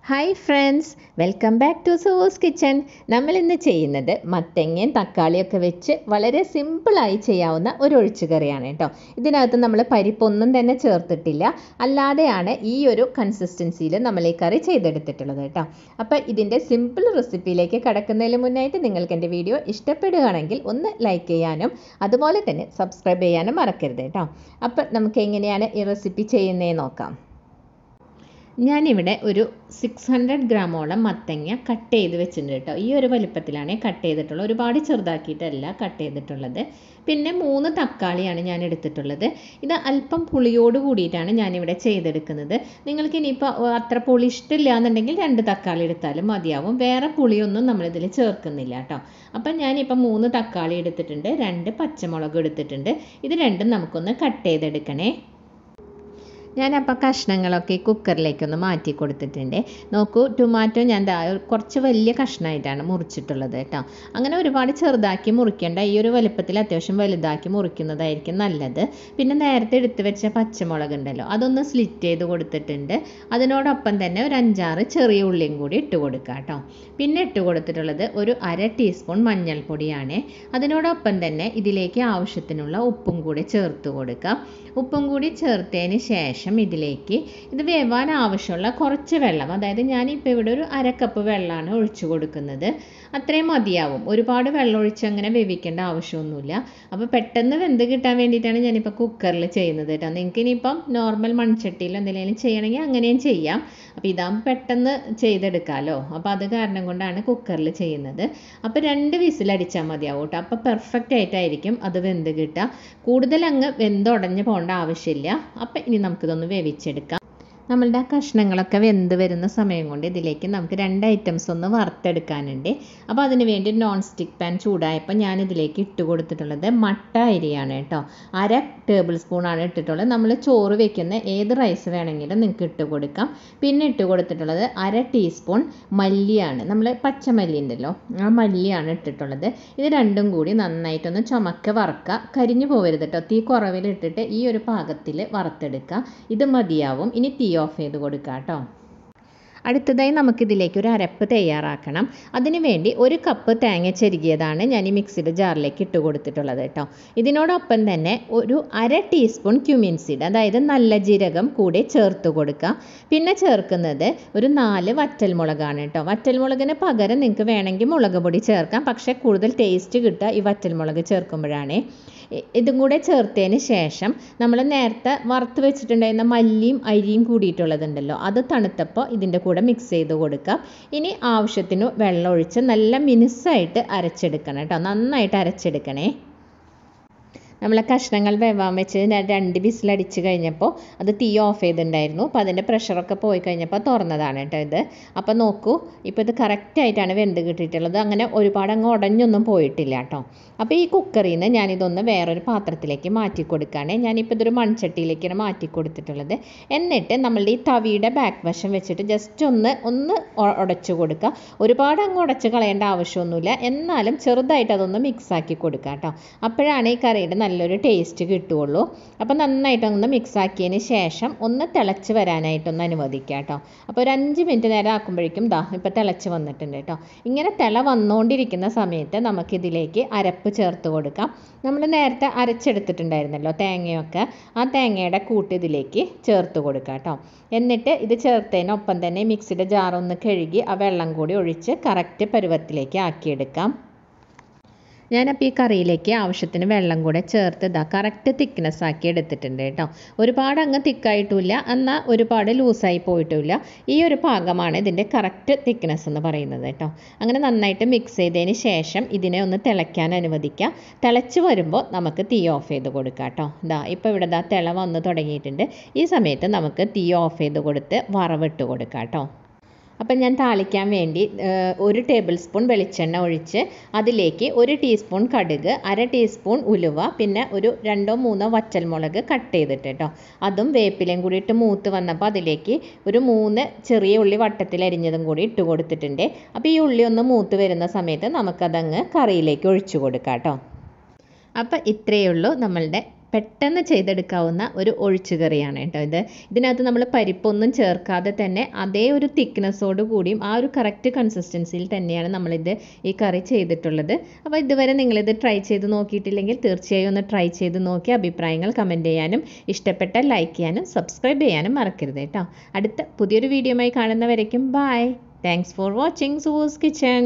Hi friends, welcome back to Suvu's kitchen. നമ്മൾ ഇന്ന് ചെയ്യുന്നത് മത്തങ്ങയും തക്കാളിയൊക്കെ വെച്ച് വളരെ സിമ്പിളായി ചെയ്യാവുന്ന ഒരു ഒഴിച്ചുകറിയാണ് കേട്ടോ. ഇതിനകത്ത് നമ്മൾ പരിപ്പൊന്നും തന്നെ ചേർത്തിട്ടില്ല, അല്ലാതെയാണ് ഈ ഒരു കൺസിസ്റ്റൻസിയിൽ നമ്മൾ ഈ കറി ചെയ്തെടുത്തിട്ടുള്ളത് കേട്ടോ. അപ്പോൾ ഇതിൻ്റെ സിമ്പിൾ റെസിപ്പിയിലേക്ക് കടക്കുന്നതിന് മുന്നായിട്ട് നിങ്ങൾക്ക് എൻ്റെ വീഡിയോ ഇഷ്ടപ്പെടുകയാണെങ്കിൽ ഒന്ന് ലൈക്ക് ചെയ്യാനും അതുപോലെ തന്നെ സബ്സ്ക്രൈബ് ചെയ്യാനും മറക്കരുത് കേട്ടോ. അപ്പോൾ നമുക്ക് എങ്ങനെയാണ് ഈ റെസിപ്പി ചെയ്യുന്നതെന്ന് നോക്കാം. ഞാനിവിടെ ഒരു 600 ഗ്രാമോളം മത്തങ്ങ കട്ട് ചെയ്ത് വെച്ചിട്ടുണ്ട് കേട്ടോ. ഈ ഒരു വലിപ്പത്തിലാണ് കട്ട് ചെയ്തിട്ടുള്ളത്, ഒരുപാട് ചെറുതാക്കിയിട്ടല്ല കട്ട് ചെയ്തിട്ടുള്ളത്. പിന്നെ 3 തക്കാളിയാണ് ഞാൻ എടുത്തിട്ടുള്ളത്. ഇത് അല്പം പുളിയോട് കൂടിയിട്ടാണ് ഞാനിവിടെ ചെയ്തെടുക്കുന്നത്. നിങ്ങൾക്ക് ഇനിയിപ്പോൾ അത്ര പുളി ഇഷ്ടമില്ല എന്നുണ്ടെങ്കിൽ 2 തക്കാളി എടുത്താലും മതിയാവും. വേറെ പുളിയൊന്നും നമ്മളിതിൽ ചേർക്കുന്നില്ല കേട്ടോ. അപ്പം ഞാനിപ്പോൾ 3 തക്കാളി എടുത്തിട്ടുണ്ട്, 2 പച്ചമുളക് എടുത്തിട്ടുണ്ട്. ഇത് രണ്ടും നമുക്കൊന്ന് കട്ട് ചെയ്തെടുക്കണേ. ഞാനപ്പോൾ കഷ്ണങ്ങളൊക്കെ കുക്കറിലേക്കൊന്ന് മാറ്റി കൊടുത്തിട്ടുണ്ട്. നോക്കൂ, ടൊമാറ്റോ ഞാൻ കുറച്ച് വലിയ കഷ്ണമായിട്ടാണ് മുറിച്ചിട്ടുള്ളത് കേട്ടോ. അങ്ങനെ ഒരുപാട് ചെറുതാക്കി മുറിക്കേണ്ട, ഈ ഒരു വലുപ്പത്തിൽ അത്യാവശ്യം വലുതാക്കി മുറിക്കുന്നതായിരിക്കും നല്ലത്. പിന്നെ നേരത്തെ എടുത്ത് വെച്ച പച്ചമുളക് ഉണ്ടല്ലോ, അതൊന്ന് സ്ലിറ്റ് ചെയ്ത് കൊടുത്തിട്ടുണ്ട്. അതിനോടൊപ്പം തന്നെ ഒരു 5-6 ചെറിയ ഉള്ളിയും കൂടി ഇട്ട് കൊടുക്കുക കേട്ടോ. പിന്നെ ഇട്ട് കൊടുത്തിട്ടുള്ളത് ഒരു 1/2 ടീസ്പൂൺ മഞ്ഞൾപ്പൊടിയാണ്. അതിനോടൊപ്പം തന്നെ ഇതിലേക്ക് ആവശ്യത്തിനുള്ള ഉപ്പും കൂടി ചേർത്ത് കൊടുക്കുക. ഉപ്പും കൂടി ചേർത്തതിന് ശേഷം ഇതിലേക്ക് ഇത് വേവാൻ ആവശ്യമുള്ള കുറച്ച് വെള്ളം, അതായത് ഞാനിപ്പോൾ ഇവിടെ ഒരു 1/2 കപ്പ് വെള്ളമാണ് ഒഴിച്ചു കൊടുക്കുന്നത്. അത്രയും മതിയാവും. ഒരുപാട് വെള്ളം ഒഴിച്ച് അങ്ങനെ വേവിക്കേണ്ട ആവശ്യമൊന്നുമില്ല. അപ്പോൾ പെട്ടെന്ന് വെന്ത് കിട്ടാൻ വേണ്ടിയിട്ടാണ് ഞാനിപ്പോൾ കുക്കറിൽ ചെയ്യുന്നത് കേട്ടോ. നിങ്ങൾക്ക് ഇനിയിപ്പം നോർമൽ മൺചട്ടിയിൽ എന്തെങ്കിലും ചെയ്യണമെങ്കിൽ അങ്ങനെയും ചെയ്യാം. അപ്പോൾ ഇതാകുമ്പോൾ പെട്ടെന്ന് ചെയ്തെടുക്കാമല്ലോ. അപ്പോൾ അത് കാരണം കൊണ്ടാണ് കുക്കറിൽ ചെയ്യുന്നത്. അപ്പോൾ 2 വിസിലടിച്ചാൽ മതിയാവും കേട്ടോ. അപ്പോൾ പെർഫെക്റ്റ് ആയിട്ടായിരിക്കും അത് വെന്ത് കിട്ടുക. കൂടുതൽ അങ്ങ് വെന്തുടഞ്ഞ് പോകേണ്ട ആവശ്യമില്ല. അപ്പോൾ ഇനി നമുക്കിതൊന്ന് വേവിച്ചെടുക്കാം. നമ്മളുടെ കഷ്ണങ്ങളൊക്കെ വെന്ത് വരുന്ന സമയം കൊണ്ട് ഇതിലേക്ക് നമുക്ക് 2 ഐറ്റംസ് ഒന്ന് വറുത്തെടുക്കാനുണ്ട്. അപ്പോൾ അതിന് വേണ്ടി നോൺ സ്റ്റിക്ക് പാൻ ചൂടായപ്പോൾ ഞാനിതിലേക്ക് ഇട്ട് കൊടുത്തിട്ടുള്ളത് മട്ട അരിയാണ് കേട്ടോ. 1/2 ടേബിൾ സ്പൂണാണ് ഇട്ടിട്ടുള്ളത്. നമ്മൾ ചോറ് വെക്കുന്ന ഏത് റൈസ് വേണമെങ്കിലും നിങ്ങൾക്ക് ഇട്ട് കൊടുക്കാം. പിന്നെ ഇട്ട് കൊടുത്തിട്ടുള്ളത് 1/2 ടീസ്പൂൺ മല്ലിയാണ്, നമ്മൾ പച്ചമല്ലി ഉണ്ടല്ലോ, ആ മല്ലിയാണ് ഇട്ടിട്ടുള്ളത്. ഇത് രണ്ടും കൂടി നന്നായിട്ടൊന്ന് ചുമക്ക വറുക്കുക, കരിഞ്ഞു പോകരുത് കേട്ടോ. തീ കുറവിലിട്ടിട്ട് ഈ ഒരു പാകത്തിൽ വറുത്തെടുക്കുക. ഇത് മതിയാവും. ഇനി തീ ഓഫ് ചെയ്ത് കൊടുക്കുക കേട്ടോ. അടുത്തതായി നമുക്കിതിലേക്ക് ഒരു അരപ്പ് തയ്യാറാക്കണം. അതിനു വേണ്ടി 1 കപ്പ് തേങ്ങ ചെരുകിയതാണ് ഞാൻ ഈ മിക്സിയുടെ ജാറിലേക്ക് ഇട്ട് കൊടുത്തിട്ടുള്ളത് കേട്ടോ. ഇതിനോടൊപ്പം തന്നെ ഒരു 1/2 ടീസ്പൂൺ ക്യുമിൻ സീഡ്, അതായത് നല്ല ജീരകം കൂടി ചേർത്ത് കൊടുക്കുക. പിന്നെ ചേർക്കുന്നത് ഒരു 4 വറ്റൽമുളകാണ് കേട്ടോ. വറ്റൽമുളകിന് പകരം നിങ്ങൾക്ക് വേണമെങ്കിൽ മുളക് പൊടി ചേർക്കാം, പക്ഷേ കൂടുതൽ ടേസ്റ്റ് കിട്ടുക ഈ വറ്റൽമുളക് ചേർക്കുമ്പോഴാണ്. ഇതും കൂടെ ചേർത്തതിന് ശേഷം നമ്മൾ നേരത്തെ വറുത്ത് വെച്ചിട്ടുണ്ടായിരുന്ന മല്ലിയും അരിയും കൂടിയിട്ടുള്ളതുണ്ടല്ലോ, അത് തണുത്തപ്പോൾ ഇതിൻ്റെ കൂടെ മിക്സ് ചെയ്ത് കൊടുക്കാം. ഇനി ആവശ്യത്തിന് വെള്ളം ഒഴിച്ച് നല്ല മിനുസായിട്ട് അരച്ചെടുക്കണം കേട്ടോ. നന്നായിട്ട് അരച്ചെടുക്കണേ. നമ്മളെ കഷ്ണങ്ങൾ വേവാൻ വെച്ച് 2 വിസിലടിച്ച് കഴിഞ്ഞപ്പോൾ അത് തീ ഓഫ് ചെയ്തിട്ടുണ്ടായിരുന്നു. അപ്പോൾ അതിൻ്റെ പ്രഷറൊക്കെ പോയി കഴിഞ്ഞപ്പോൾ തുറന്നതാണ് കേട്ടോ ഇത്. അപ്പോൾ നോക്കൂ, ഇപ്പോൾ ഇത് കറക്റ്റായിട്ടാണ് വെന്ത് കിട്ടിയിട്ടുള്ളത്. അങ്ങനെ ഒരുപാട് അങ്ങ് ഉടഞ്ഞൊന്നും പോയിട്ടില്ല കേട്ടോ. അപ്പോൾ ഈ കുക്കറിൽ നിന്ന് ഞാനിതൊന്ന് വേറൊരു പാത്രത്തിലേക്ക് മാറ്റി കൊടുക്കുകയാണ്. ഞാനിപ്പോൾ ഇതൊരു മൺചട്ടിയിലേക്കാണ് മാറ്റി കൊടുത്തിട്ടുള്ളത്. എന്നിട്ട് നമ്മളുടെ ഈ തവിയുടെ ബാക്ക് വശം വെച്ചിട്ട് ജസ്റ്റ് ഒന്ന് ഉടച്ചു കൊടുക്കുക. ഒരുപാട് അങ്ങ് ഉടച്ച് കളയേണ്ട ആവശ്യമൊന്നുമില്ല, എന്നാലും ചെറുതായിട്ട് അതൊന്ന് മിക്സാക്കി കൊടുക്കുക കേട്ടോ. അപ്പോഴാണ് ഈ കറിയുടെ നല്ലൊരു ടേസ്റ്റ് കിട്ടുകയുള്ളൂ. അപ്പോൾ നന്നായിട്ടൊന്ന് മിക്സാക്കിയതിന് ശേഷം ഒന്ന് തിളച്ച് വരാനായിട്ടൊന്ന് അനുവദിക്കുക കേട്ടോ. അപ്പോൾ ഒരു 5 മിനിറ്റ് നേരം ആക്കുമ്പോഴേക്കും ഇപ്പോൾ തിളച്ച് വന്നിട്ടുണ്ട് കേട്ടോ. ഇങ്ങനെ തിള വന്നുകൊണ്ടിരിക്കുന്ന സമയത്ത് നമുക്കിതിലേക്ക് അരപ്പ് ചേർത്ത് കൊടുക്കാം. നമ്മൾ നേരത്തെ അരച്ചെടുത്തിട്ടുണ്ടായിരുന്നല്ലോ തേങ്ങയൊക്കെ, ആ തേങ്ങയുടെ കൂട്ട് ഇതിലേക്ക് ചേർത്ത് കൊടുക്കാം കേട്ടോ. എന്നിട്ട് ഇത് ചേർത്തതിനൊപ്പം തന്നെ മിക്സിയുടെ ജാറൊന്ന് കഴുകി ആ വെള്ളം കൂടി ഒഴിച്ച് കറക്റ്റ് പരുവത്തിലേക്ക് ആക്കിയെടുക്കാം. ഞാനപ്പോൾ ഈ കറിയിലേക്ക് ആവശ്യത്തിന് വെള്ളം കൂടെ ചേർത്ത് കറക്റ്റ് തിക്നെസ് ആക്കി എടുത്തിട്ടുണ്ട് കേട്ടോ. ഒരുപാട് അങ്ങ് തിക്കായിട്ടുമില്ല, എന്നാൽ ഒരുപാട് ലൂസായി പോയിട്ടുമില്ല. ഈ ഒരു പാകമാണ് ഇതിൻ്റെ കറക്റ്റ് തിക്നെസ് എന്ന് പറയുന്നത് കേട്ടോ. അങ്ങനെ നന്നായിട്ട് മിക്സ് ചെയ്തതിന് ശേഷം ഇതിനെ ഒന്ന് തിളയ്ക്കാൻ അനുവദിക്കുക. തിളച്ച് വരുമ്പോൾ നമുക്ക് തീ ഓഫ് ചെയ്ത് കൊടുക്കാം കേട്ടോ. ഇപ്പോൾ ഇവിടെ തിള വന്ന് തുടങ്ങിയിട്ടുണ്ട്. ഈ സമയത്ത് നമുക്ക് തീ ഓഫ് ചെയ്ത് കൊടുത്ത് വറവിട്ട് കൊടുക്കാം കേട്ടോ. അപ്പം ഞാൻ താളിക്കാൻ വേണ്ടി 1 ടേബിൾ സ്പൂൺ വെളിച്ചെണ്ണ ഒഴിച്ച് അതിലേക്ക് 1 ടീസ്പൂൺ കടുക്, 1/2 ടീസ്പൂൺ ഉലുവ, പിന്നെ ഒരു 2-3 വറ്റൽമുളക് കട്ട് ചെയ്തിട്ട് കേട്ടോ, അതും വേപ്പിലയും കൂടി ഇട്ട് മൂത്ത് വന്നപ്പോൾ അതിലേക്ക് ഒരു 3 ചെറിയ ഉള്ളി വട്ടത്തിൽ അരിഞ്ഞതും കൂടി ഇട്ട് കൊടുത്തിട്ടുണ്ട്. അപ്പോൾ ഈ ഉള്ളി ഒന്ന് മൂത്ത് വരുന്ന സമയത്ത് നമുക്കതങ്ങ് കറിയിലേക്ക് ഒഴിച്ചു കൊടുക്കാം കേട്ടോ. അപ്പോൾ ഇത്രയേ ഉള്ളൂ നമ്മളുടെ പെട്ടെന്ന് ചെയ്തെടുക്കാവുന്ന ഒരു ഒഴിച്ചുകറിയാണ് കേട്ടോ ഇത്. ഇതിനകത്ത് നമ്മൾ പരിപ്പൊന്നും ചേർക്കാതെ തന്നെ അതേ ഒരു തിക്നെസ്സോട് കൂടിയും ആ ഒരു കറക്റ്റ് കൺസിസ്റ്റൻസിയിൽ തന്നെയാണ് നമ്മളിത് ഈ കറി ചെയ്തിട്ടുള്ളത്. അപ്പോൾ ഇതുവരെ നിങ്ങളിത് ട്രൈ ചെയ്ത് നോക്കിയിട്ടില്ലെങ്കിൽ തീർച്ചയായും ഒന്ന് ട്രൈ ചെയ്ത് നോക്കി അഭിപ്രായങ്ങൾ കമൻറ്റ് ചെയ്യാനും ഇഷ്ടപ്പെട്ടാൽ ലൈക്ക് ചെയ്യാനും സബ്സ്ക്രൈബ് ചെയ്യാനും മറക്കരുത് കേട്ടോ. അടുത്ത പുതിയൊരു വീഡിയോയുമായി കാണുന്നവരേക്കും bye. Thanks for watching Suvu's kitchen.